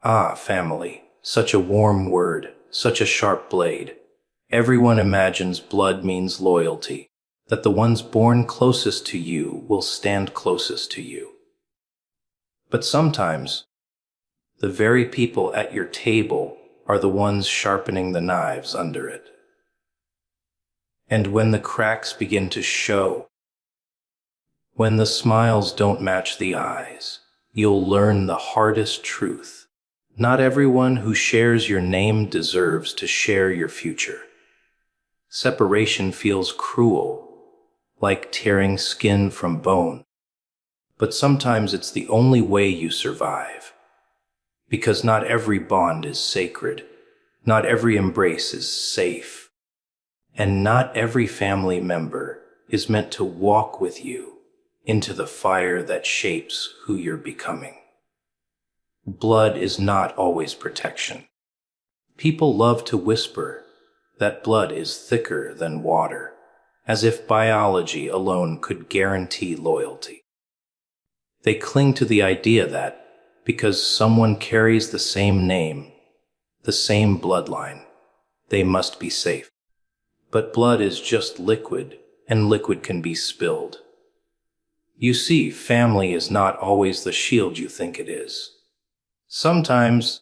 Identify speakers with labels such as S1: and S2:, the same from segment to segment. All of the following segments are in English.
S1: Ah, family, such a warm word, such a sharp blade. Everyone imagines blood means loyalty, that the ones born closest to you will stand closest to you. But sometimes, the very people at your table are the ones sharpening the knives under it. And when the cracks begin to show, when the smiles don't match the eyes, you'll learn the hardest truth. Not everyone who shares your name deserves to share your future. Separation feels cruel, like tearing skin from bone. But sometimes it's the only way you survive. Because not every bond is sacred, not every embrace is safe, and not every family member is meant to walk with you into the fire that shapes who you're becoming. Blood is not always protection. People love to whisper that blood is thicker than water, as if biology alone could guarantee loyalty. They cling to the idea that because someone carries the same name, the same bloodline, they must be safe. But blood is just liquid, and liquid can be spilled. You see, family is not always the shield you think it is. Sometimes,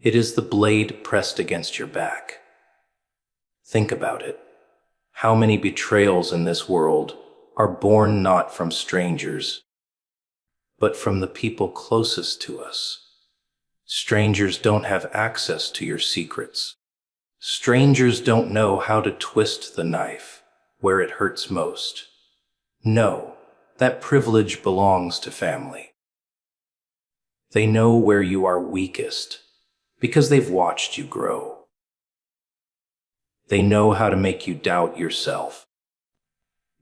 S1: it is the blade pressed against your back. Think about it. How many betrayals in this world are born not from strangers, but from the people closest to us? Strangers don't have access to your secrets. Strangers don't know how to twist the knife where it hurts most. No, that privilege belongs to family. They know where you are weakest because they've watched you grow. They know how to make you doubt yourself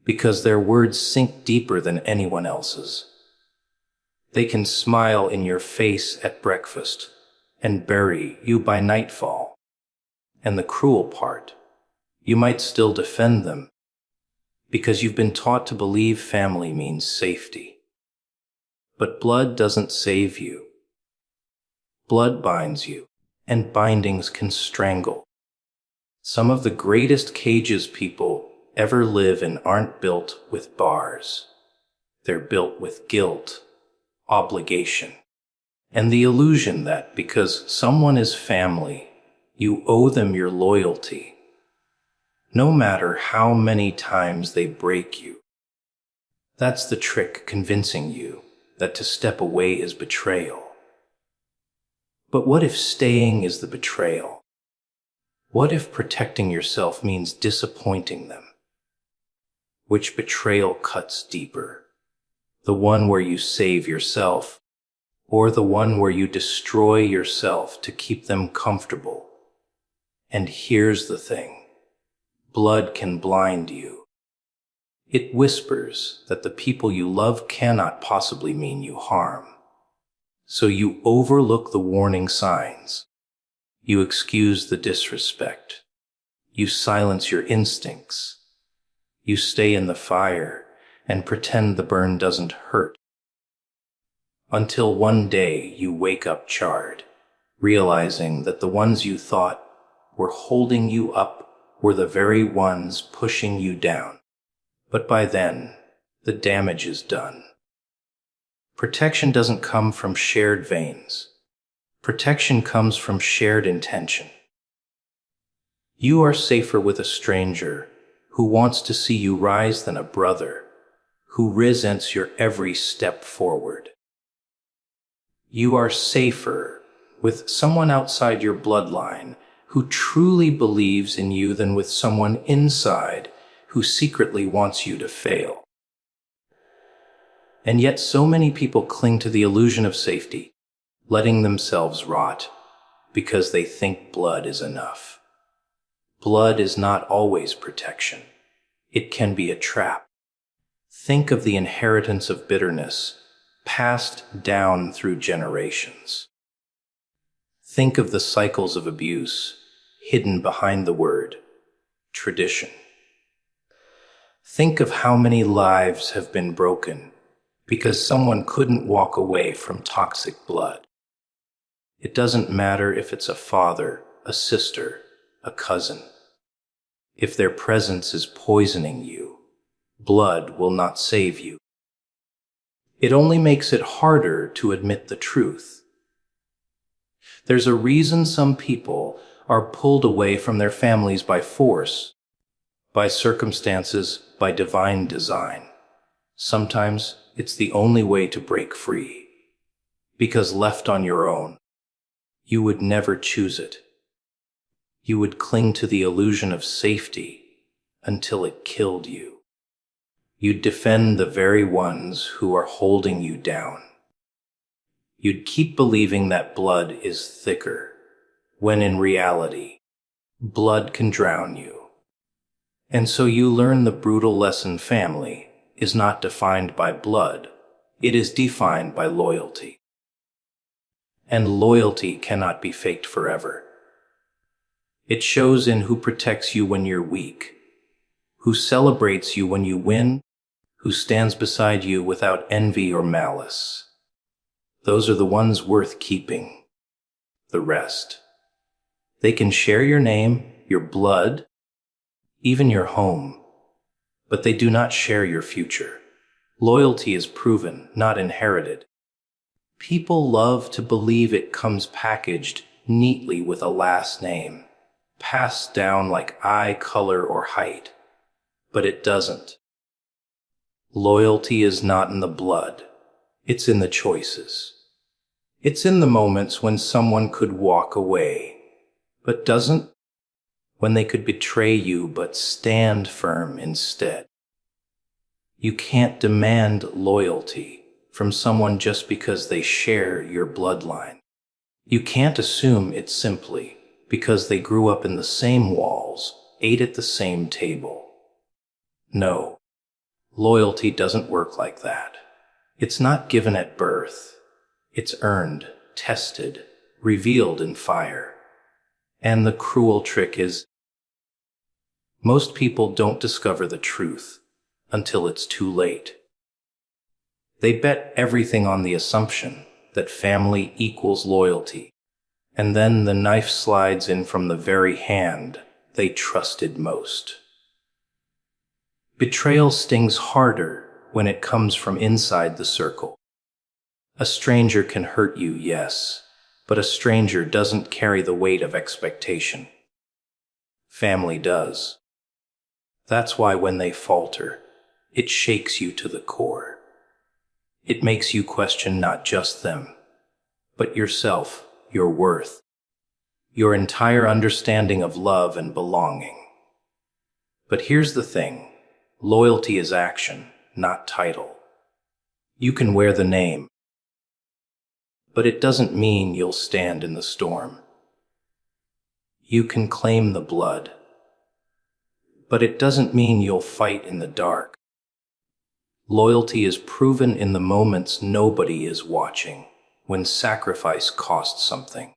S1: because their words sink deeper than anyone else's. They can smile in your face at breakfast and bury you by nightfall. And the cruel part, you might still defend them because you've been taught to believe family means safety. But blood doesn't save you. Blood binds you, and bindings can strangle. Some of the greatest cages people ever live in aren't built with bars. They're built with guilt, obligation, and the illusion that because someone is family, you owe them your loyalty, no matter how many times they break you. That's the trick, convincing you that to step away is betrayal. But what if staying is the betrayal? What if protecting yourself means disappointing them? Which betrayal cuts deeper? The one where you save yourself, or the one where you destroy yourself to keep them comfortable? And here's the thing. Blood can blind you. It whispers that the people you love cannot possibly mean you harm. So you overlook the warning signs. You excuse the disrespect. You silence your instincts. You stay in the fire and pretend the burn doesn't hurt. Until one day you wake up charred, realizing that the ones you thought were holding you up were the very ones pushing you down. But by then, the damage is done. Protection doesn't come from shared veins. Protection comes from shared intention. You are safer with a stranger who wants to see you rise than a brother who resents your every step forward. You are safer with someone outside your bloodline who truly believes in you than with someone inside who secretly wants you to fail. And yet so many people cling to the illusion of safety, letting themselves rot because they think blood is enough. Blood is not always protection. It can be a trap. Think of the inheritance of bitterness passed down through generations. Think of the cycles of abuse hidden behind the word tradition. Think of how many lives have been broken because someone couldn't walk away from toxic blood. It doesn't matter if it's a father, a sister, a cousin. If their presence is poisoning you, blood will not save you. It only makes it harder to admit the truth. There's a reason some people are pulled away from their families by force, by circumstances, by divine design. Sometimes it's the only way to break free, because left on your own, you would never choose it. You would cling to the illusion of safety until it killed you. You'd defend the very ones who are holding you down. You'd keep believing that blood is thicker, when in reality, blood can drown you. And so you learn the brutal lesson: family is not defined by blood, it is defined by loyalty. And loyalty cannot be faked forever. It shows in who protects you when you're weak, who celebrates you when you win, who stands beside you without envy or malice. Those are the ones worth keeping. The rest. They can share your name, your blood, even your home, but they do not share your future. Loyalty is proven, not inherited. People love to believe it comes packaged neatly with a last name, passed down like eye color or height, but it doesn't. Loyalty is not in the blood, it's in the choices. It's in the moments when someone could walk away, but doesn't, when they could betray you but stand firm instead. You can't demand loyalty from someone just because they share your bloodline. You can't assume it's simply because they grew up in the same walls, ate at the same table. No, loyalty doesn't work like that. It's not given at birth. It's earned, tested, revealed in fire. And the cruel trick is, most people don't discover the truth until it's too late. They bet everything on the assumption that family equals loyalty, and then the knife slides in from the very hand they trusted most. Betrayal stings harder when it comes from inside the circle. A stranger can hurt you, yes, but a stranger doesn't carry the weight of expectation. Family does. That's why when they falter, it shakes you to the core. It makes you question not just them, but yourself, your worth, your entire understanding of love and belonging. But here's the thing, loyalty is action, not title. You can wear the name, but it doesn't mean you'll stand in the storm. You can claim the blood, but it doesn't mean you'll fight in the dark. Loyalty is proven in the moments nobody is watching, when sacrifice costs something,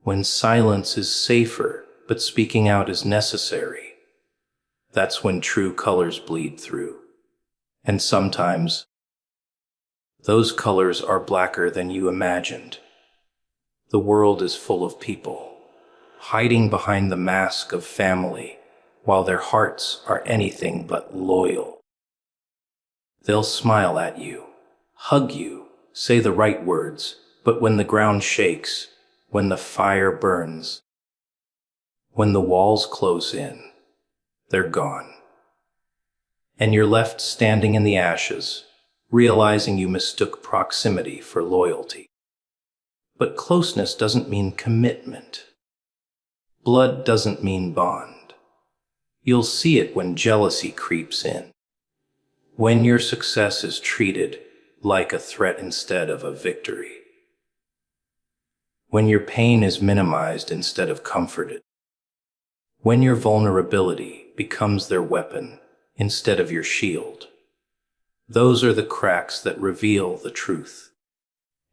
S1: when silence is safer, but speaking out is necessary. That's when true colors bleed through. And sometimes, those colors are blacker than you imagined. The world is full of people, hiding behind the mask of family, while their hearts are anything but loyal. They'll smile at you, hug you, say the right words, but when the ground shakes, when the fire burns, when the walls close in, they're gone. And you're left standing in the ashes, realizing you mistook proximity for loyalty. But closeness doesn't mean commitment. Blood doesn't mean bond. You'll see it when jealousy creeps in, when your success is treated like a threat instead of a victory, when your pain is minimized instead of comforted, when your vulnerability becomes their weapon instead of your shield. Those are the cracks that reveal the truth.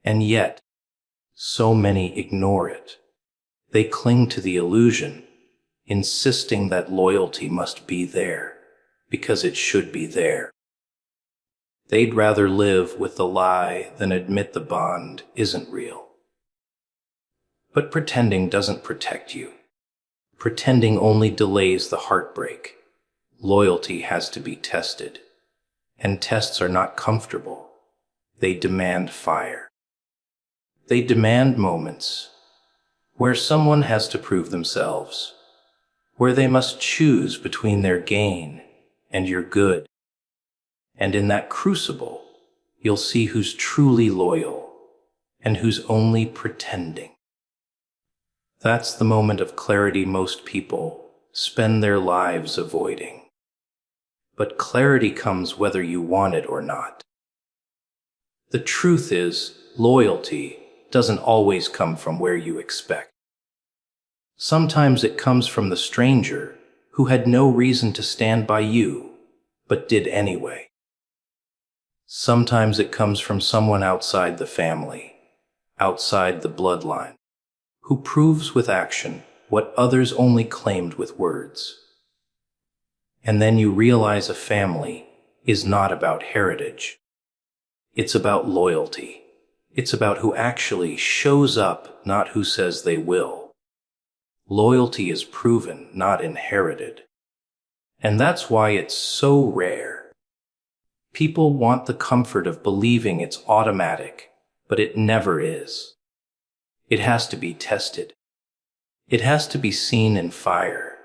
S1: And yet, so many ignore it. They cling to the illusion, insisting that loyalty must be there because it should be there. They'd rather live with the lie than admit the bond isn't real. But pretending doesn't protect you. Pretending only delays the heartbreak. Loyalty has to be tested. And tests are not comfortable. They demand fire. They demand moments where someone has to prove themselves, where they must choose between their gain and your good. And in that crucible, you'll see who's truly loyal and who's only pretending. That's the moment of clarity most people spend their lives avoiding. But clarity comes whether you want it or not. The truth is, loyalty doesn't always come from where you expect. Sometimes it comes from the stranger who had no reason to stand by you, but did anyway. Sometimes it comes from someone outside the family, outside the bloodline, who proves with action what others only claimed with words. And then you realize a family is not about heritage. It's about loyalty. It's about who actually shows up, not who says they will. Loyalty is proven, not inherited. And that's why it's so rare. People want the comfort of believing it's automatic, but it never is. It has to be tested. It has to be seen in fire,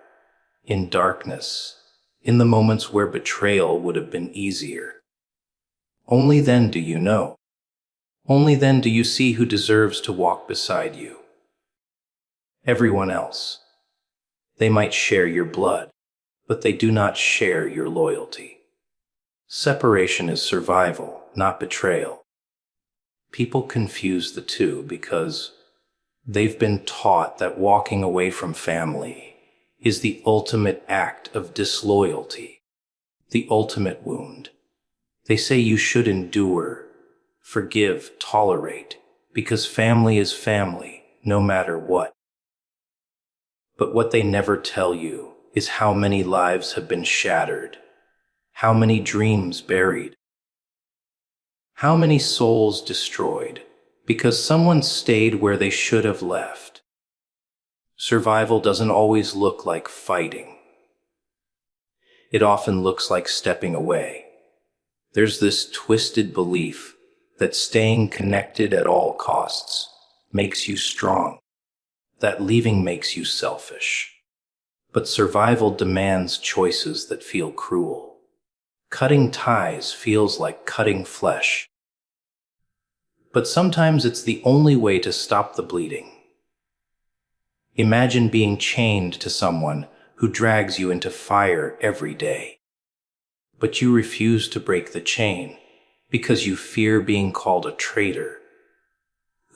S1: in darkness, in the moments where betrayal would have been easier. Only then do you know. Only then do you see who deserves to walk beside you. Everyone else. They might share your blood, but they do not share your loyalty. Separation is survival, not betrayal. People confuse the two because they've been taught that walking away from family is the ultimate act of disloyalty, the ultimate wound. They say you should endure, forgive, tolerate, because family is family, no matter what. But what they never tell you is how many lives have been shattered, how many dreams buried, how many souls destroyed because someone stayed where they should have left. Survival doesn't always look like fighting. It often looks like stepping away. There's this twisted belief that staying connected at all costs makes you strong, that leaving makes you selfish. But survival demands choices that feel cruel. Cutting ties feels like cutting flesh. But sometimes it's the only way to stop the bleeding. Imagine being chained to someone who drags you into fire every day. But you refuse to break the chain because you fear being called a traitor.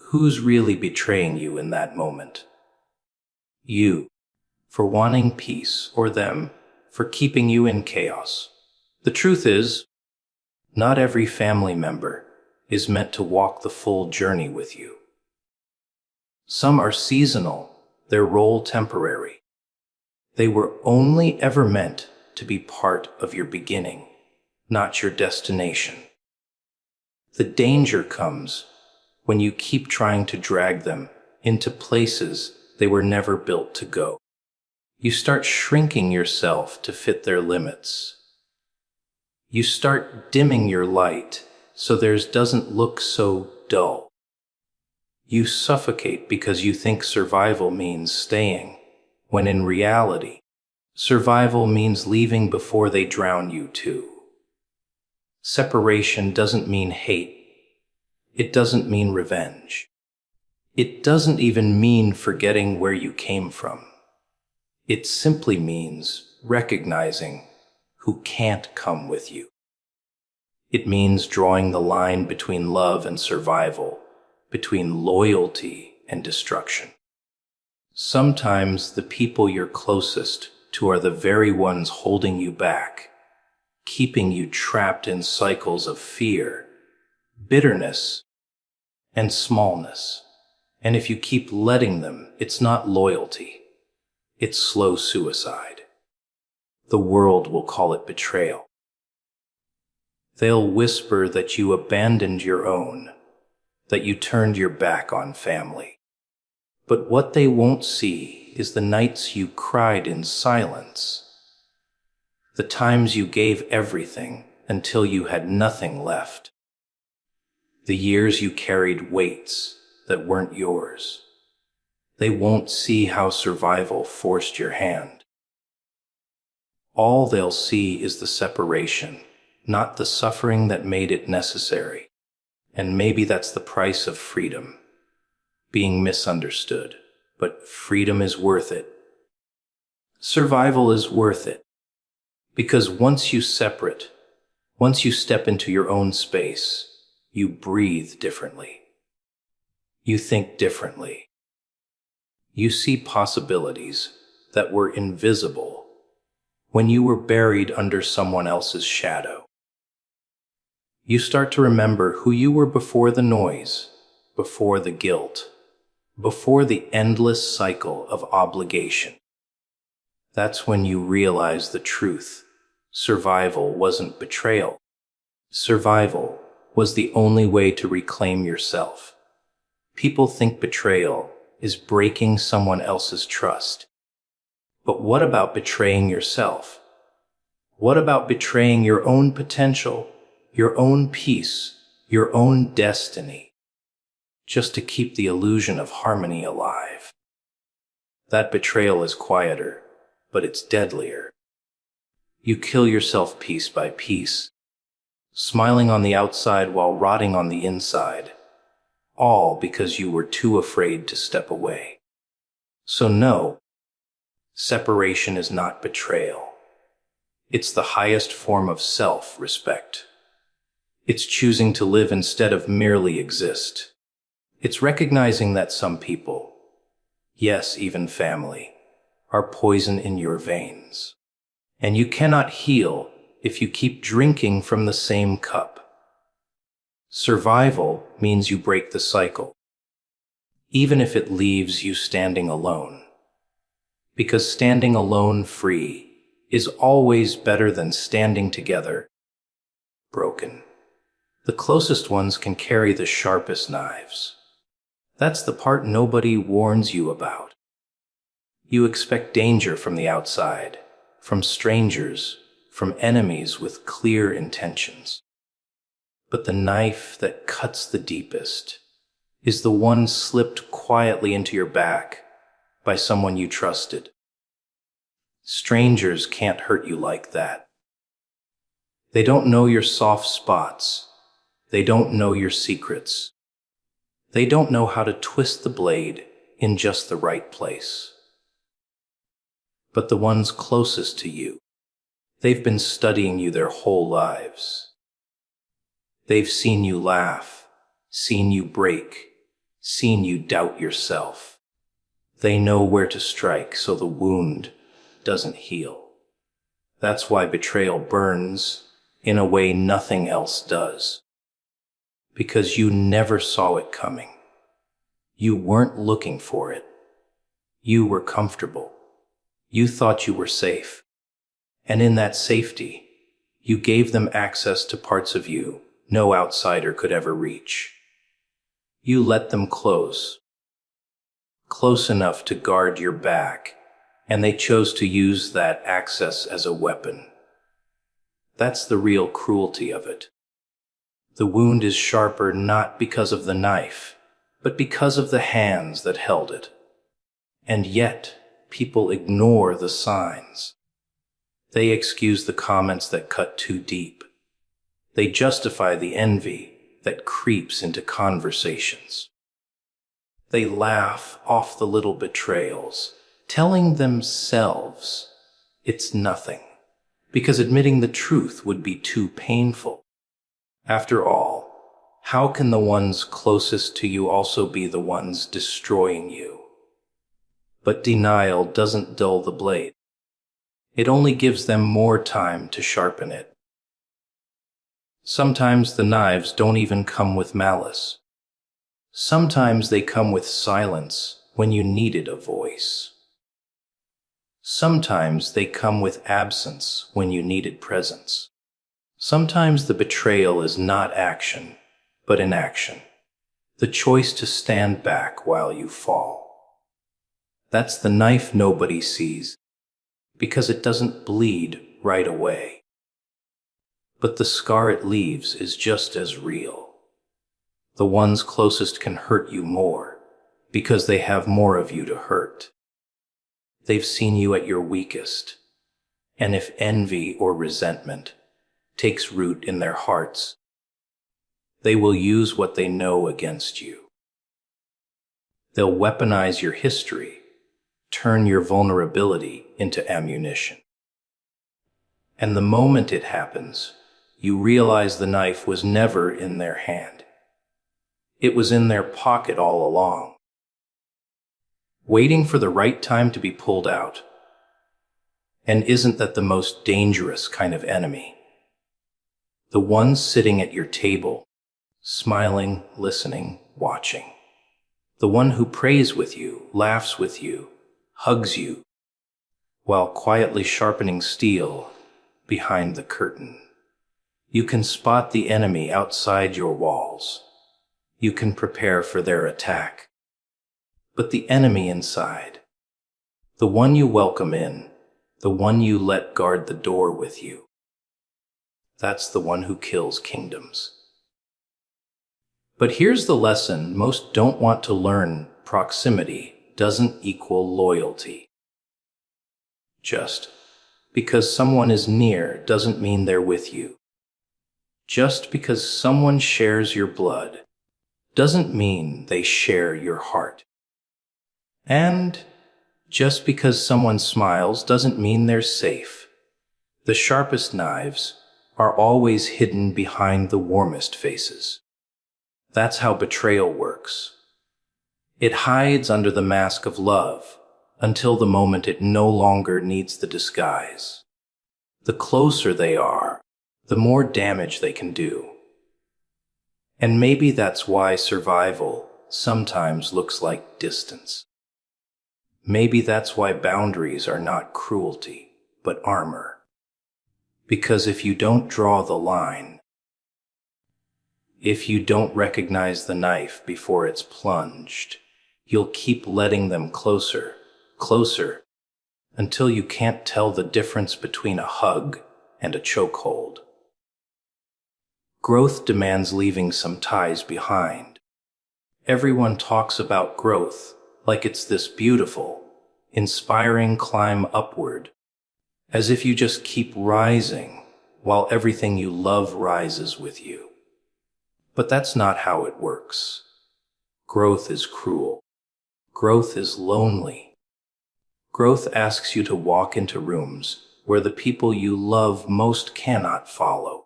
S1: Who's really betraying you in that moment? You, for wanting peace, or them, for keeping you in chaos. The truth is, not every family member is meant to walk the full journey with you. Some are seasonal, their role temporary. They were only ever meant to be part of your beginning, not your destination. The danger comes when you keep trying to drag them into places they were never built to go. You start shrinking yourself to fit their limits. You start dimming your light so theirs doesn't look so dull. You suffocate because you think survival means staying, when in reality, survival means leaving before they drown you too. Separation doesn't mean hate. It doesn't mean revenge. It doesn't even mean forgetting where you came from. It simply means recognizing who can't come with you. It means drawing the line between love and survival, between loyalty and destruction. Sometimes the people you're closest to are the very ones holding you back, keeping you trapped in cycles of fear, bitterness, and smallness. And if you keep letting them, it's not loyalty. It's slow suicide. The world will call it betrayal. They'll whisper that you abandoned your own, that you turned your back on family. But what they won't see is the nights you cried in silence, the times you gave everything until you had nothing left, the years you carried weights that weren't yours. They won't see how survival forced your hand. All they'll see is the separation, not the suffering that made it necessary. And maybe that's the price of freedom, being misunderstood. But freedom is worth it. Survival is worth it. Because once you separate, once you step into your own space, you breathe differently. You think differently. You see possibilities that were invisible when you were buried under someone else's shadow. You start to remember who you were before the noise, before the guilt, before the endless cycle of obligation. That's when you realize the truth. Survival wasn't betrayal. Survival was the only way to reclaim yourself. People think betrayal is breaking someone else's trust. But what about betraying yourself? What about betraying your own potential, your own peace, your own destiny, just to keep the illusion of harmony alive? That betrayal is quieter, but it's deadlier. You kill yourself piece by piece, smiling on the outside while rotting on the inside, all because you were too afraid to step away. So no, separation is not betrayal. It's the highest form of self-respect. It's choosing to live instead of merely exist. It's recognizing that some people, yes, even family, are poison in your veins. And you cannot heal if you keep drinking from the same cup. Survival means you break the cycle, even if it leaves you standing alone. Because standing alone free is always better than standing together broken. The closest ones can carry the sharpest knives. That's the part nobody warns you about. You expect danger from the outside, from strangers, from enemies with clear intentions. But the knife that cuts the deepest is the one slipped quietly into your back by someone you trusted. Strangers can't hurt you like that. They don't know your soft spots. They don't know your secrets. They don't know how to twist the blade in just the right place. But the ones closest to you, they've been studying you their whole lives. They've seen you laugh, seen you break, seen you doubt yourself. They know where to strike so the wound doesn't heal. That's why betrayal burns in a way nothing else does. Because you never saw it coming. You weren't looking for it. You were comfortable. You thought you were safe. And in that safety, you gave them access to parts of you no outsider could ever reach. You let them close enough to guard your back, and they chose to use that access as a weapon. That's the real cruelty of it. The wound is sharper not because of the knife, but because of the hands that held it. And yet, people ignore the signs. They excuse the comments that cut too deep. They justify the envy that creeps into conversations. They laugh off the little betrayals, telling themselves it's nothing, because admitting the truth would be too painful. After all, how can the ones closest to you also be the ones destroying you? But denial doesn't dull the blade. It only gives them more time to sharpen it. Sometimes the knives don't even come with malice. Sometimes they come with silence when you needed a voice. Sometimes they come with absence when you needed presence. Sometimes the betrayal is not action, but inaction. The choice to stand back while you fall. That's the knife nobody sees, because it doesn't bleed right away. But the scar it leaves is just as real. The ones closest can hurt you more, because they have more of you to hurt. They've seen you at your weakest, and if envy or resentment takes root in their hearts, they will use what they know against you. They'll weaponize your history, turn your vulnerability into ammunition. And the moment it happens, you realize the knife was never in their hand. It was in their pocket all along, waiting for the right time to be pulled out. And isn't that the most dangerous kind of enemy? The one sitting at your table, smiling, listening, watching. The one who prays with you, laughs with you, hugs you, while quietly sharpening steel behind the curtain. You can spot the enemy outside your walls. You can prepare for their attack. But the enemy inside, the one you welcome in, the one you let guard the door with you, that's the one who kills kingdoms. But here's the lesson most don't want to learn: proximity doesn't equal loyalty. Just because someone is near doesn't mean they're with you. Just because someone shares your blood doesn't mean they share your heart. And just because someone smiles doesn't mean they're safe. The sharpest knives are always hidden behind the warmest faces. That's how betrayal works. It hides under the mask of love until the moment it no longer needs the disguise. The closer they are, the more damage they can do. And maybe that's why survival sometimes looks like distance. Maybe that's why boundaries are not cruelty, but armor. Because if you don't draw the line, if you don't recognize the knife before it's plunged, you'll keep letting them closer, closer, until you can't tell the difference between a hug and a chokehold. Growth demands leaving some ties behind. Everyone talks about growth like it's this beautiful, inspiring climb upward, as if you just keep rising while everything you love rises with you. But that's not how it works. Growth is cruel. Growth is lonely. Growth asks you to walk into rooms where the people you love most cannot follow.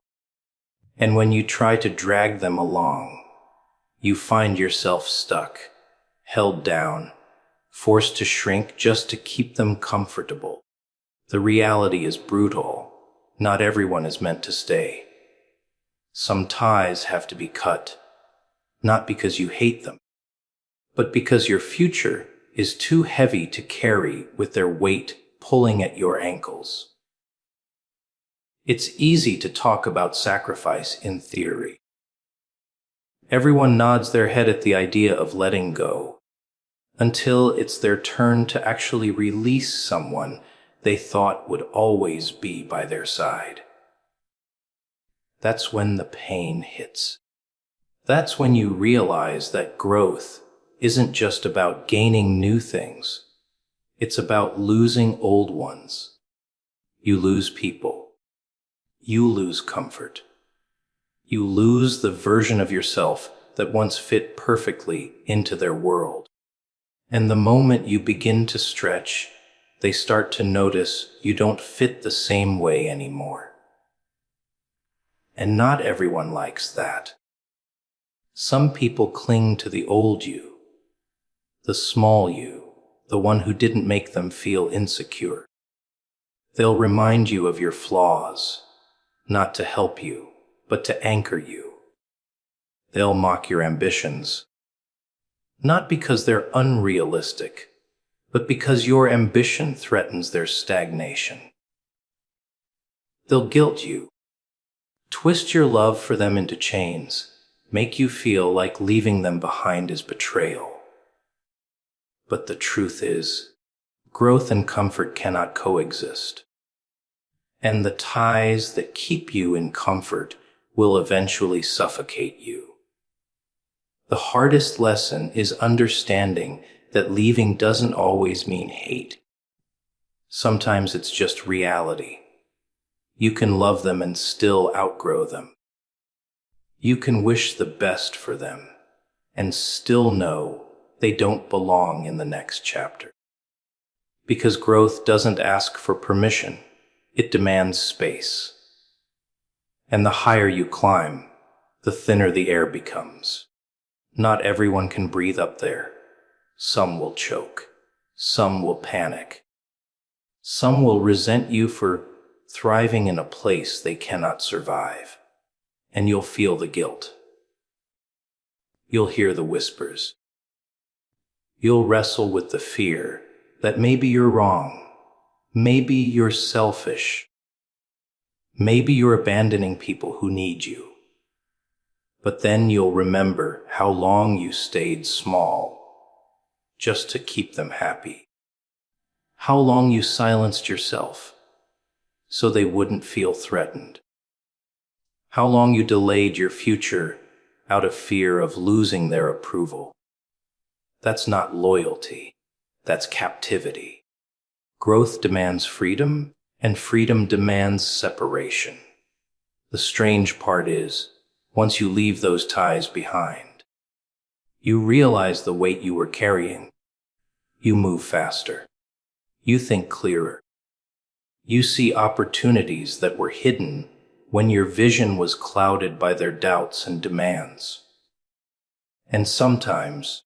S1: And when you try to drag them along, you find yourself stuck, held down, forced to shrink just to keep them comfortable. The reality is brutal. Not everyone is meant to stay. Some ties have to be cut, not because you hate them, but because your future is too heavy to carry with their weight pulling at your ankles. It's easy to talk about sacrifice in theory. Everyone nods their head at the idea of letting go, until it's their turn to actually release someone they thought would always be by their side. That's when the pain hits. That's when you realize that growth isn't just about gaining new things. It's about losing old ones. You lose people. You lose comfort. You lose the version of yourself that once fit perfectly into their world. And the moment you begin to stretch, they start to notice you don't fit the same way anymore. And not everyone likes that. Some people cling to the old you, the small you, the one who didn't make them feel insecure. They'll remind you of your flaws, not to help you, but to anchor you. They'll mock your ambitions, not because they're unrealistic, but because your ambition threatens their stagnation. They'll guilt you, twist your love for them into chains, make you feel like leaving them behind is betrayal. But the truth is, Growth and comfort cannot coexist. And the ties that keep you in comfort will eventually suffocate you. The hardest lesson is understanding that leaving doesn't always mean hate. Sometimes it's just reality. You can love them and still outgrow them. You can wish the best for them and still know they don't belong in the next chapter. Because growth doesn't ask for permission, it demands space. And the higher you climb, the thinner the air becomes. Not everyone can breathe up there. Some will choke. Some will panic. Some will resent you for thriving in a place they cannot survive. And you'll feel the guilt. You'll hear the whispers. You'll wrestle with the fear that maybe you're wrong. Maybe you're selfish. Maybe you're abandoning people who need you. But then you'll remember how long you stayed small just to keep them happy. How long you silenced yourself so they wouldn't feel threatened. How long you delayed your future out of fear of losing their approval. That's not loyalty. That's captivity. Growth demands freedom, and freedom demands separation. The strange part is, once you leave those ties behind, you realize the weight you were carrying. You move faster. You think clearer. You see opportunities that were hidden when your vision was clouded by their doubts and demands. And sometimes,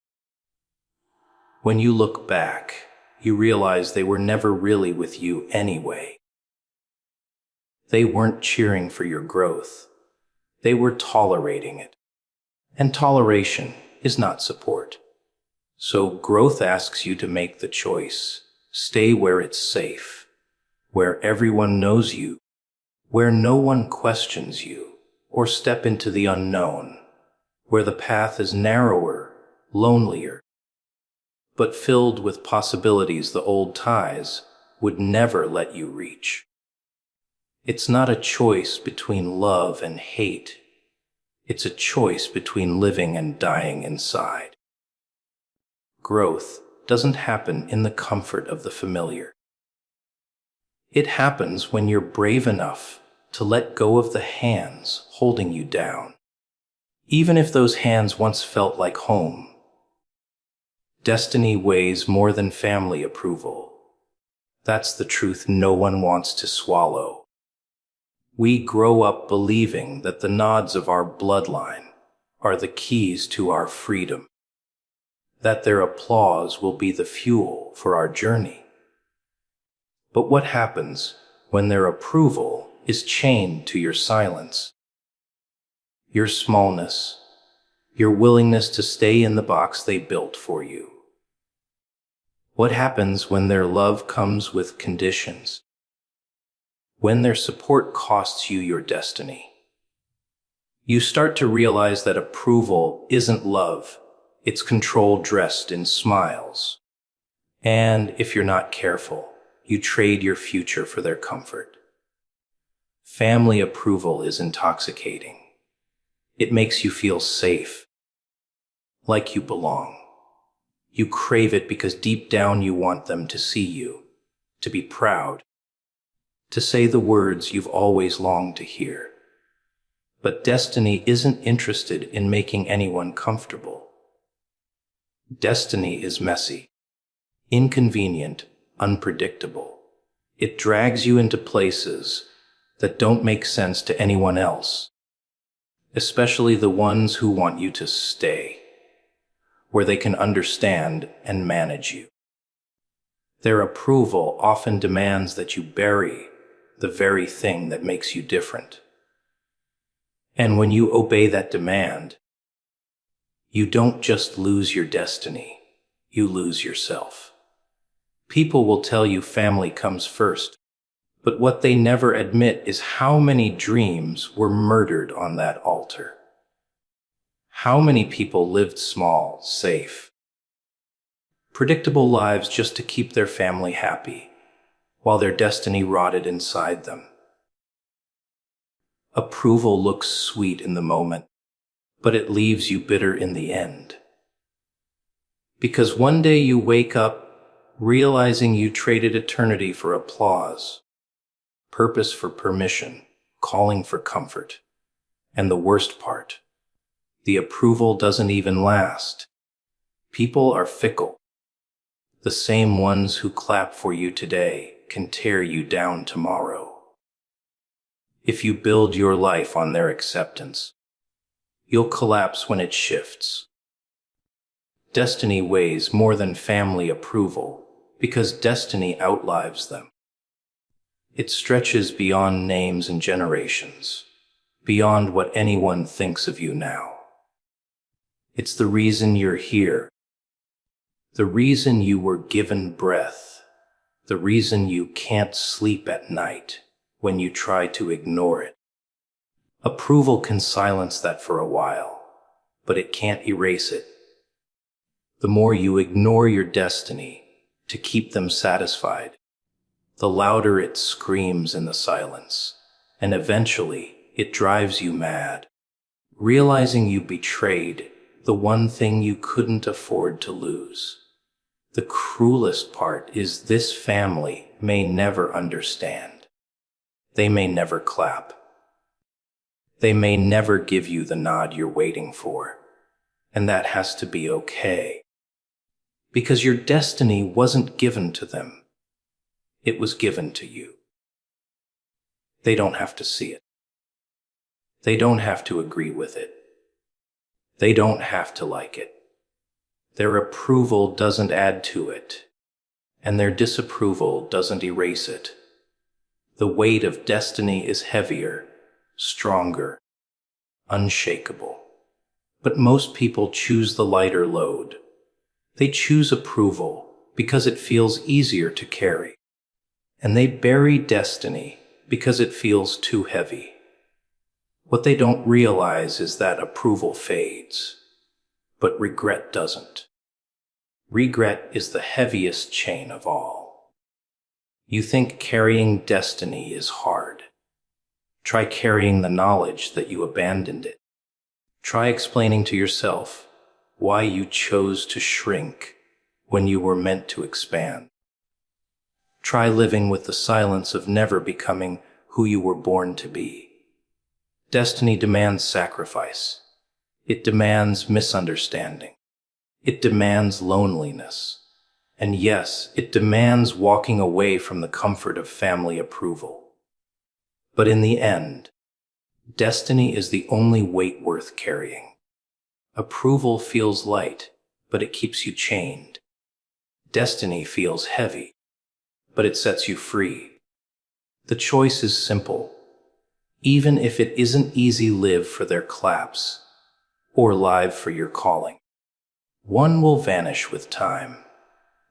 S1: when you look back, you realize they were never really with you anyway. They weren't cheering for your growth. They were tolerating it. And toleration is not support. So growth asks you to make the choice. Stay where it's safe, where everyone knows you, where no one questions you, or step into the unknown, where the path is narrower, lonelier, but filled with possibilities the old ties would never let you reach. It's not a choice between love and hate. It's a choice between living and dying inside. Growth doesn't happen in the comfort of the familiar. It happens when you're brave enough to let go of the hands holding you down, even if those hands once felt like home. Destiny weighs more than family approval. That's the truth no one wants to swallow. We grow up believing that the nods of our bloodline are the keys to our freedom, that their applause will be the fuel for our journey. But what happens when their approval is chained to your silence? Your smallness, your willingness to stay in the box they built for you. What happens when their love comes with conditions? When their support costs you your destiny? You start to realize that approval isn't love. It's control dressed in smiles. And if you're not careful, you trade your future for their comfort. Family approval is intoxicating. It makes you feel safe, like you belong. You crave it because deep down you want them to see you, to be proud, to say the words you've always longed to hear. But destiny isn't interested in making anyone comfortable. Destiny is messy, inconvenient, unpredictable. It drags you into places that don't make sense to anyone else, especially the ones who want you to stay, where they can understand and manage you. Their approval often demands that you bury the very thing that makes you different. And when you obey that demand, you don't just lose your destiny, you lose yourself. People will tell you family comes first, but what they never admit is how many dreams were murdered on that altar. How many people lived small, safe, predictable lives just to keep their family happy, while their destiny rotted inside them. Approval looks sweet in the moment, but it leaves you bitter in the end. Because one day you wake up realizing you traded eternity for applause, purpose for permission, calling for comfort. And the worst part, the approval doesn't even last. People are fickle. The same ones who clap for you today can tear you down tomorrow. If you build your life on their acceptance, you'll collapse when it shifts. Destiny weighs more than family approval because destiny outlives them. It stretches beyond names and generations, beyond what anyone thinks of you now. It's the reason you're here, the reason you were given breath, the reason you can't sleep at night when you try to ignore it. Approval can silence that for a while, but it can't erase it. The more you ignore your destiny to keep them satisfied, the louder it screams in the silence, and eventually it drives you mad, realizing you betrayed the one thing you couldn't afford to lose. The cruelest part is this family may never understand. They may never clap. They may never give you the nod you're waiting for, and that has to be okay. Because your destiny wasn't given to them. It was given to you. They don't have to see it. They don't have to agree with it. They don't have to like it. Their approval doesn't add to it, and their disapproval doesn't erase it. The weight of destiny is heavier, stronger, unshakable. But most people choose the lighter load. They choose approval because it feels easier to carry. And they bury destiny because it feels too heavy. What they don't realize is that approval fades, but regret doesn't. Regret is the heaviest chain of all. You think carrying destiny is hard. Try carrying the knowledge that you abandoned it. Try explaining to yourself why you chose to shrink when you were meant to expand. Try living with the silence of never becoming who you were born to be. Destiny demands sacrifice. It demands misunderstanding. It demands loneliness. And yes, it demands walking away from the comfort of family approval. But in the end, destiny is the only weight worth carrying. Approval feels light, but it keeps you chained. Destiny feels heavy, but it sets you free. The choice is simple. Even if it isn't easy, live for their claps, or live for your calling. One will vanish with time.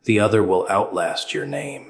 S1: The other will outlast your name.